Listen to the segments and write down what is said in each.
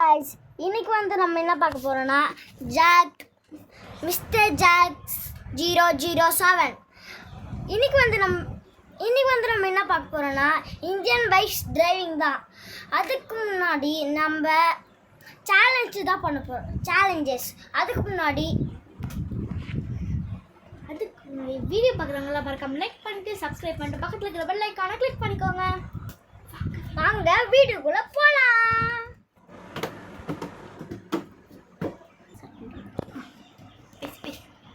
guys, இன்னைக்கு நம்ம என்ன பார்க்க போறோம்னா ஜாக் மிஸ்டர் ஜாக்ஸ் 007. இன்னைக்கு நம்ம என்ன பார்க்க போறோம்னா இந்தியன் பைக்ஸ் டிரைவிங் தான். அதுக்கு முன்னாடி நம்ம சேலஞ்ச் தான் பண்ண போறோம். சேலஞ்சஸ் அதுக்கு முன்னாடி வீடியோ பார்க்குறவங்களா மறக்காம லைக் பண்ணிட்டு சப்ஸ்கிரைப் பண்ணிட்டு பக்கத்தில் இருக்கிற பெல் ஐகானை கிளிக் பண்ணிக்கோங்க. வாங்க வீடியோக்குள்ள போலாம்.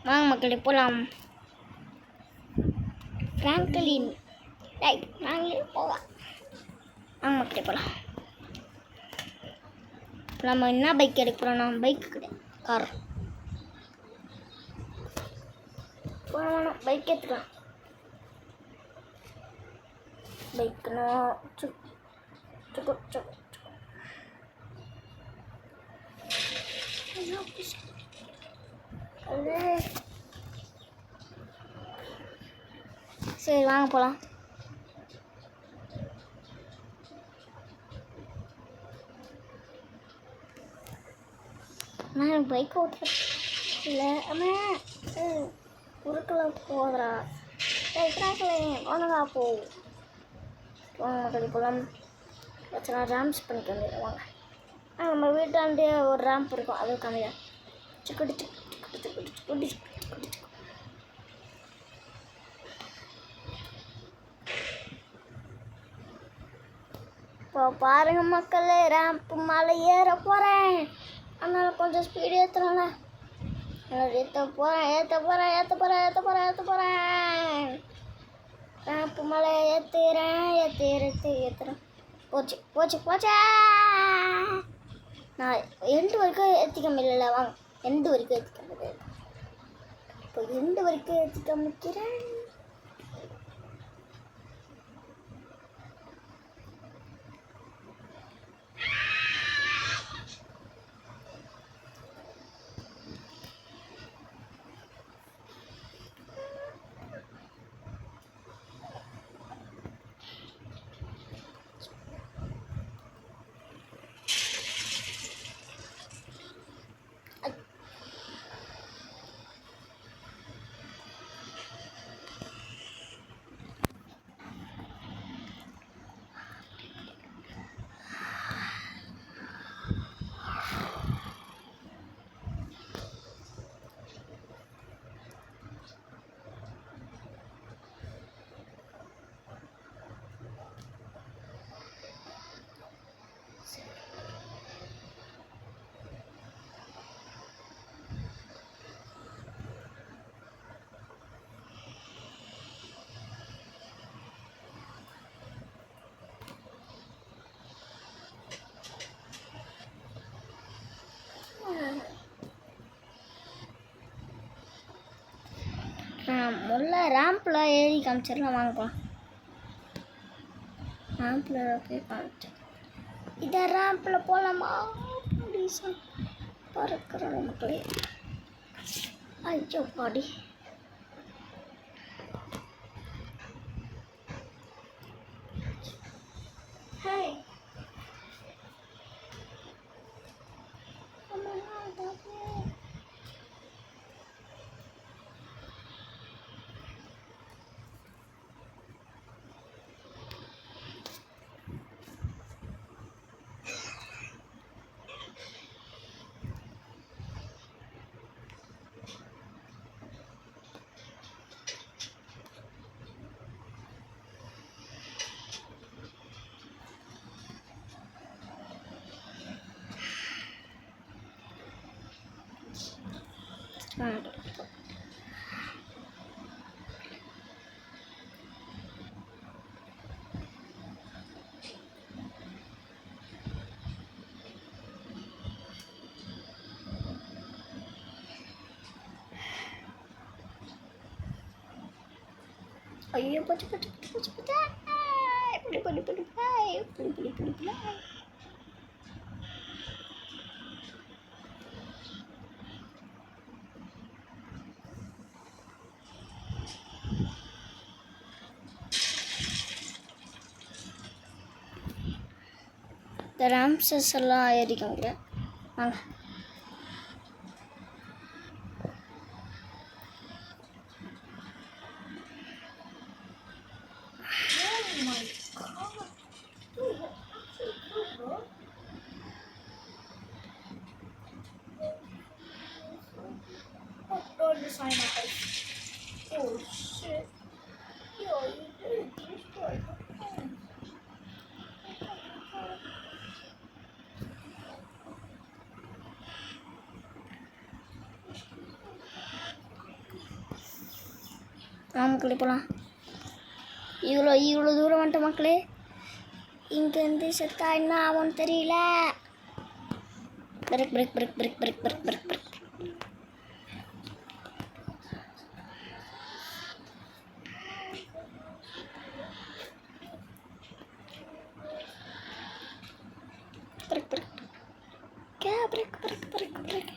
வாங்க மக்களே போகலாம். ஃப்ராங்க்லின் ரைட் நாங்களே போகலாம். வாங்க மக்களே போகலாம். நம்ம என்ன பைக் எடுக்கிறோம்? நம்ம பைக் கிடையாது, கார். வேணாம் பைக் எடுத்துக்கலாம். பைக்னா சரி வாங்க போகலாம். நான் பைக் ஓட்டுறேன் இல்லை அம்மா உருக்கெல்லாம் போதுரா. ஒன்றுதா போ. வாங்க மக்கள் போகலாம். வச்சுனா ரேம்ஸ் பண்ணிட்டு வந்துடுவாங்க. நம்ம வீட்டாண்டே ஒரு ரேம்ப் இருக்கும், அது காமியா சிக்குடி சிக்குடி. இப்போ பாருங்க மக்களே, ரேம்ப் மலை ஏற போகிறேன். அதனால் கொஞ்சம் ஸ்பீடு ஏற்றுறேன்ல. ஏற்ற போகிறேன். ரேம்ப் மலை ஏற்றுறேன். போச்சு. நான் எண்டு வரைக்கும் ஏற்றிக்க முடியல. வாங்க எண்டு வரைக்கும் ஏற்றிக்க முடியாது. இப்போ எண்டு வரைக்கும் ஏற்றிக்க முடிக்கிறேன். முல்ல ரேம்பில் ஏறி காமிச்சிடலாம். வாங்கலாம். ரேம்பில் போய் காமிச்சேன். இதை ரேம்பில் போகலாமா? பறக்கிறோம் மக்களே. ஐயோ பாடி. ஐயோ போச்சு. இந்த ராம்சஸ் எல்லாம் ஏறிக்கோங்க. வாங்க. மக்களே போகலாம். இவ்வளோ தூரம் வந்துட்ட மக்களே. இங்கேருந்து செத்தா என்ன ஆகும்னு தெரியல. Break break break break break break break break. Break break கே பிரேக் பிரேக் பிரேக் பிரேக்.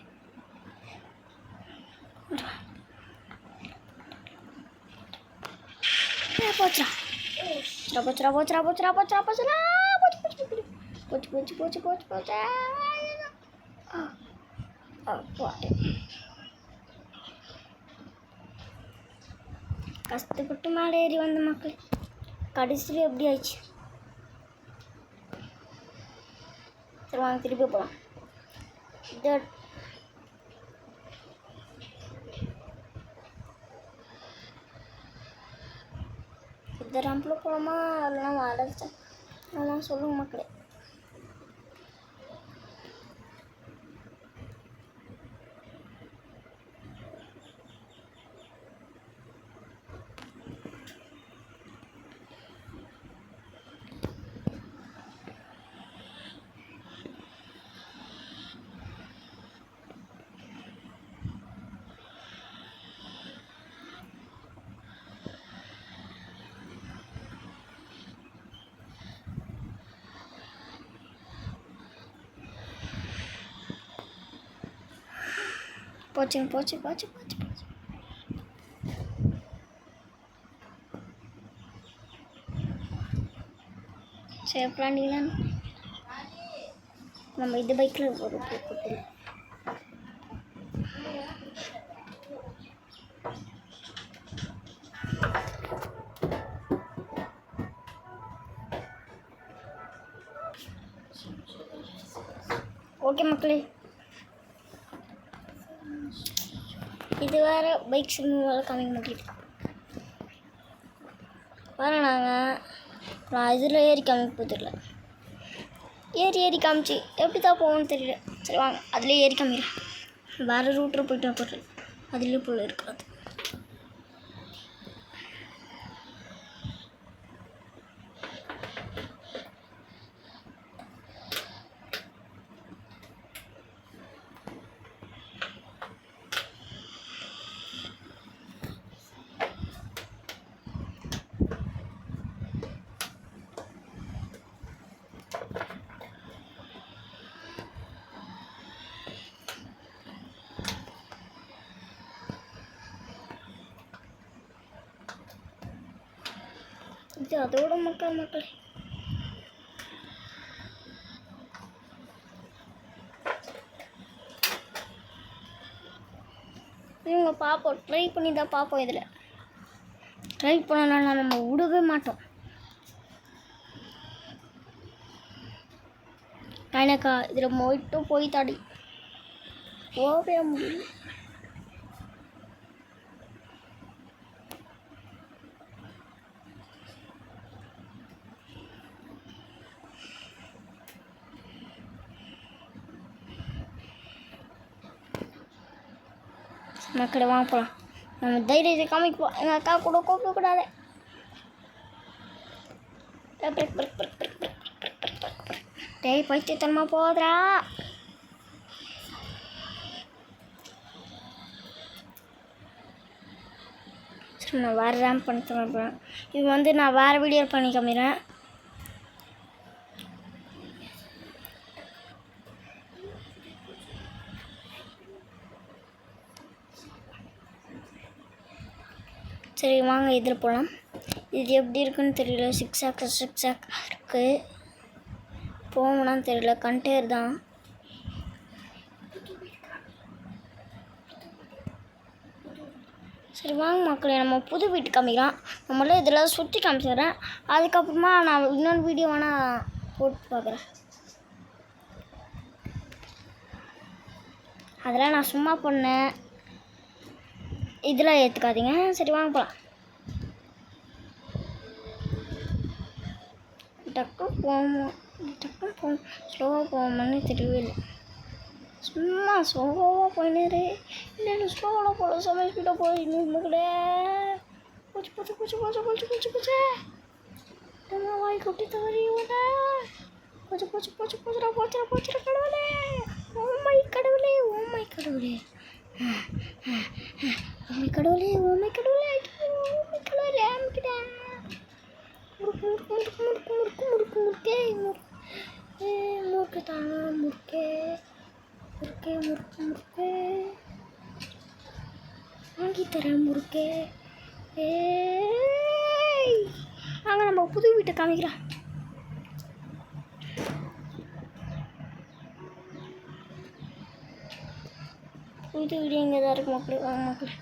போச்சுரா போச்சுரா போச்சுரா போச்சுரா போச்சுரா போச்சுரா போச்சு போச்சு போச்சு போச்சு போச்சு. கஷ்டப்பட்டு மேலே ஏறி வந்த மக்கள் கடைசியில் எப்படி ஆயிடுச்சு. சரி வாங்க திருப்பி போகலாம். இந்த ரம்பில் போகலாமா அதெல்லாம் வளர்ச்சேன். அதெல்லாம் சொல்லுங்க மக்களே. போச்சுங்க போச்சு போச்சு போச்சு போச்சு. சரி பிராண்டிங்களா நம்ம இது பைக்கில் ஒரு போட்டு. ஓகே மக்களே, இது வேறு பைக் சிக்னல் காமிக்க மாட்டேங்குது. வேறு நான் இதில் ஏறி காமிக்க போதில்லை. ஏறி காமிச்சு எப்படி தான் போகணும்னு தெரியல. சரி வாங்க அதிலே ஏறி காமிக்கிறேன். வேறு ரூட்டில் போய்ட்டு போடுறேன். அதுலேயே போல் இருக்காது. இது அதோட மக்கள் இவங்க பார்ப்போம். ட்ரை பண்ணி தான் பார்ப்போம். இதில் ட்ரை பண்ணலாம். நம்ம விடவே மாட்டோம். எனக்கா இதில் மட்டும் போய் தாடி போகவே முடியல. மக்களே வாங்க போகலாம். நம்ம தைரியத்தை காமிப்போம். எங்கள் அக்கா கூட கூப்பிடக்கூடாது. டேய் பைத்தியத்தனமாக போகுதுடா. சரி நான் வேறு ரேம்ப் பண்ணி போகிறேன். இது நான் வேறு வீடியோ பண்ணி காமிக்கிறேன். சரி வாங்க இதில் போகலாம். இது எப்படி இருக்குன்னு தெரியல. சிக்ஸாக் இருக்குது. போகணும்னு தெரியல, கண்டேர் தான். சரி வாங்க மக்களே, நம்ம புது வீட்டு காமிக்கலாம். நம்மளே இதில் சுற்றி காமிச்சிடுறேன். அதுக்கப்புறமா நான் இன்னொரு வீடியோ வேணால் போட்டு பார்க்குறேன். அதெல்லாம் நான் சும்மா பண்ணேன், இதெல்லாம் ஏற்றுக்காதீங்க. சரி வாங்க போகலாம். டக்குன்னு போகணும் ஸ்லோவாக போகணும்னு தெரியவே இல்லை. சும்மா ஸ்லோவாக போயினே இல்லை, ஸ்லோவாக போகல, சமையல் ஸ்பீடாக போயின்னு கூட பூச்சி பூச்சி பூச்சி பூச்சி பூச்சி பூச்சி பூச்சி வாய் கொட்டி தவறி பூச்சி பூச்சி பூச்சி பூச்சிடா போச்சுடா போச்சுடா கடவுளே, ஓமை கடவுளே, ஓமை கடவுளே, ஓமை கடவுளே, ஓமை கடவுளே, ஓமை கடவுளே, ஆமிக்கிட்டேன். முறுக்கு முறுக்கு முறுக்கு முறுக்கு முறுக்கு முறுக்கு முறுக்கே முறுக்கு தானா முறுக்கே முறுக்கே முறுக்கு முறுக்கே வாங்கி தரேன் முறுக்கே. வாங்க நம்ம புது வீட்டை காமிக்கிறேன். புது வீடு இங்கே தான் இருக்கு மக்களே. வாங்க மக்களே.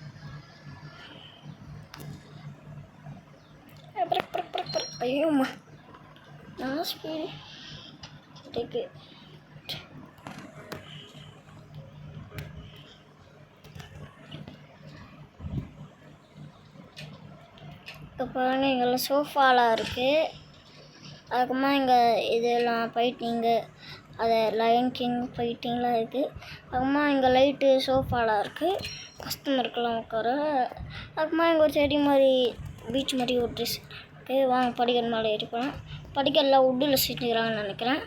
ஐயோம்மா நான் ஸ்பீடு இருக்கு. இப்போ பாருங்கள், இங்கெல்லாம் சோஃபாலாம் இருக்குது. அதுக்கப்புறமா இங்கே இதெல்லாம் ஃபைட்டிங்கு, அது லயன் கிங் ஃபைட்டிங்லாம் இருக்குது. அதுக்கப்புறமா இங்கே லைட்டு சோஃபாலாம் இருக்குது, கஸ்டமருக்கெல்லாம் உட்கார. அதுக்கப்புறமா இங்கே ஒரு செடி மாதிரி பீச் மாதிரி ஒரு ட்ரெஸ் இருக்குது. வாங்க படிக்கிற மேலே ஏறிப்போம். படிக்கலாம் உட்டில் செஞ்சுக்கிறாங்கன்னு நினைக்கிறேன்.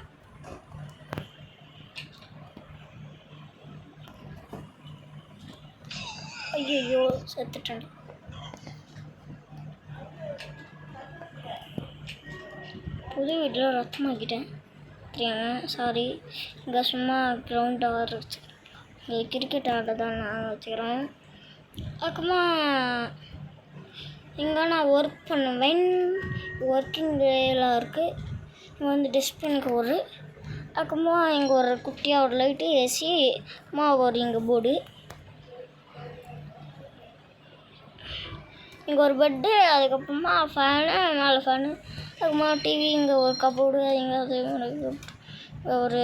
ஐயோ செத்துட்டேன். புது வீட்டில் ரத்தமாக்கிட்டேன் தெரியாங்க, சாரி. இங்கே சும்மா கிரவுண்ட் ஆர் வச்சுக்கிறேன், இங்கே கிரிக்கெட் ஆட தான் நாங்கள் வச்சுக்கிறோம். அதுக்கப்புறமா இங்கே நான் ஒர்க் பண்ணுவேன், ஒர்க்கிங் வேலாம் இருக்குது. இங்கே வந்து டஸ்ட்பினுக்கு ஒரு, அதுக்கப்புறமா இங்கே ஒரு குட்டியாக ஒரு லைட்டு, ஏசி, ஒரு இங்கே போர்டு, இங்கே ஒரு பெட்டு, அதுக்கப்புறமா ஃபேனு, மேலே ஃபேனு, அதுக்கப்புறமா டிவி, இங்கே ஒரு கபோர்டு, இங்கே அது ஒரு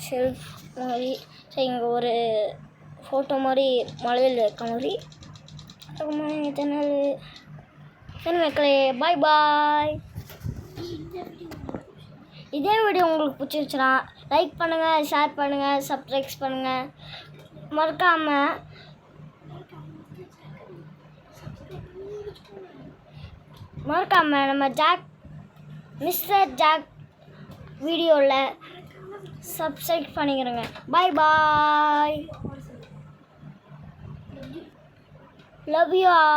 ஷெல்ஃப் மாதிரி, சரி இங்கே ஒரு ஃபோட்டோ மாதிரி மலையில் இருக்க மாதிரி. அதுக்கப்புறமா இங்கே தென்னல் மக்களே. பாய் பாய். இதே வீடியோ உங்களுக்கு பிடிச்சிருச்சுன்னா லைக் பண்ணுங்கள், ஷேர் பண்ணுங்கள், சப்ஸ்கிரைப் பண்ணுங்கள். மறக்காமல் நம்ம மிஸ்டர் ஜாக் வீடியோவில் சப்ஸ்கிரைப் பண்ணிக்கிறேங்க. Bye bye. Love you all.